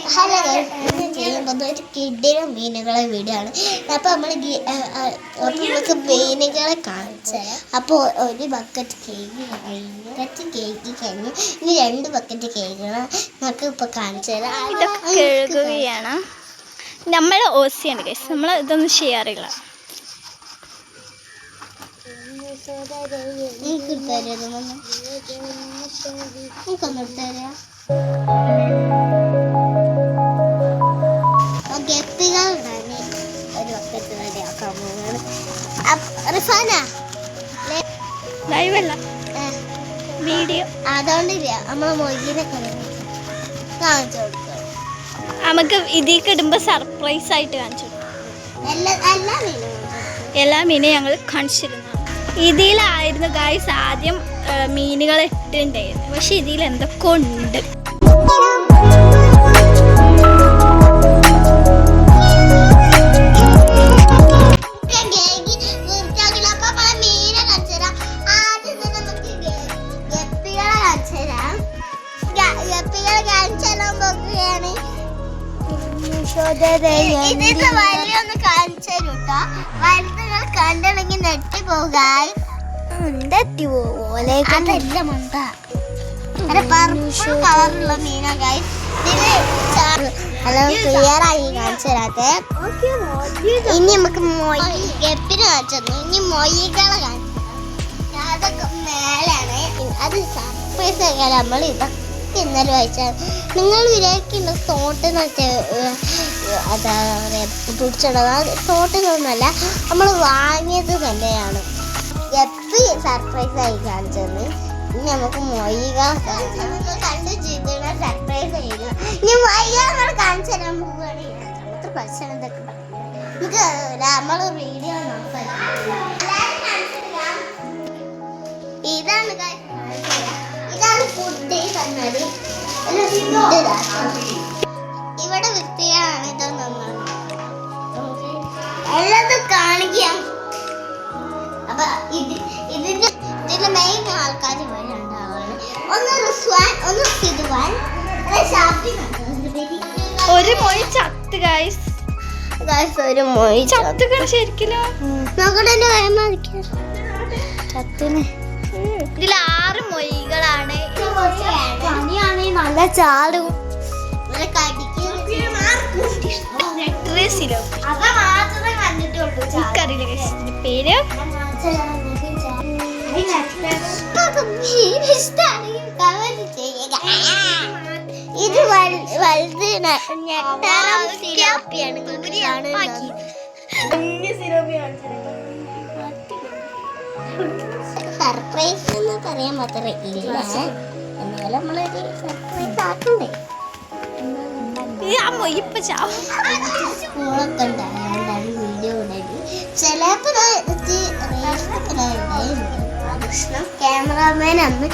Hello ചെയ്യുമ്പോൾ ഒരു കിഡിലും മീനുകളെ വീഡിയോ ആണ്. അപ്പോൾ നമുക്ക് മീനുകളെ കാണിച്ചു. അപ്പോൾ ഒരു ബക്കറ്റ് കേക്ക് കഴിഞ്ഞു. ഇനി 2 ബക്കറ്റ് കേക്കുകൾ നമുക്ക് ഇപ്പോൾ കാണിച്ചു തരാം. ഇതൊക്കെ കഴുകുകയാണ്. നമ്മൾ ഓസിയാണ് ഗൈസ്, നമ്മൾ ഇതൊന്നും ചെയ്യാറില്ല. വീഡിയോ അതുകൊണ്ടില്ല നമ്മളെ മൊയ്യിനെ കാണിച്ചു കൊടുക്കുക. നമുക്ക് ഇതിലേക്ക് ഇടുമ്പോൾ സർപ്രൈസ് ആയിട്ട് കാണിച്ചു കൊടുക്കും. എല്ലാ മീനും ഞങ്ങൾ കാണിച്ചിരുന്നു. ഇതിലായിരുന്നു ഗൈസ് ആദ്യം മീനുകൾ ഇട്ടുണ്ടായിരുന്നു. പക്ഷെ ഇതിൽ എന്തൊക്കെ ഉണ്ട്. ഇതിന്റെ വലിയൊന്ന് കാണിച്ചു തരൂട്ടോ. വലുതുകൾ കണ്ടില്ലെങ്കിൽ നെട്ടി പോകാൻ കളറുള്ള മീനാ ഗൈസ്. ക്ലിയർ ആയി കാണിച്ചു തരാത്തെ. ഇനി നമുക്ക് ഗപ്പിന് കാണിച്ചു. ഇനി മൊയ്യകളെ കാണിച്ചു. അതൊക്കെ മേലാണ്. അത് സർപ്രൈസ് ആയാലും നമ്മൾ ഇതൊക്കെ ഇന്നലെ വായിച്ചാൽ നിങ്ങൾ വിചാരിക്കുന്ന തോട്ടെന്ന് വെച്ചാൽ അതാ പറയുക പിടിച്ചിടത്. തോട്ടിലൊന്നുമല്ല, നമ്മൾ വാങ്ങിയത് തന്നെയാണ്. ഗപ്പി സർപ്രൈസ് ആയി കാണിച്ചത്. ഇനി നമുക്ക് മൊയ്യകളെ കണ്ടു ചെയ്ത സർപ്രൈസ് ചെയ്യുക. ഇനി മൊയ്യകളെ കാണിച്ചു തരാൻ പോവുകയാണെങ്കിൽ അത്ര പ്രശ്നം ഇതൊക്കെ നമുക്ക് നമ്മൾ വീഡിയോ നോക്കാം. ഇതാണ് ഫുഡ് തന്നത്. ഇവിടെ വൃത്തിയാണ്. ഇതൊന്നും എല്ലാതും കാണിക്കുക. അപ്പൊ ഇതിന്റെ മെയിൻ ആൾക്കാർ ഇവിടെ ഉണ്ടാവുകയാണ്. ഒന്ന് റിസ്വാൻ, ഒന്ന് സിദ്വാൻ, ഒരു മൊയ് ചത്ത് ഗൈസ്. ഒരു മൊയ് ചത്തുകൾ ശരിക്കില്ല. നോക്കട്ടെ എന്റെ വയമാതിരിക്കും ചത്തിന്. ഇതിൽ 6 മൊയ്കളാണ്. നല്ല ചാടും പേര് ഇത് വലുത് ഞെട്ടാറം സിലോപ്പിയാണ്. സർപ്രൈസ് എന്ന് പറയാൻ മാത്രമേ ഇല്ല. എന്നാലും നമ്മളൊരു സർപ്രൈസ് ആക്കണ്ടേ. സ്കൂളൊക്കെ ഉണ്ടായതുകൊണ്ടാണ് വീഡിയോ ഉണ്ടായിരുന്നു. ചിലപ്പോൾ പ്രശ്നം ക്യാമറാമാൻ അന്ന്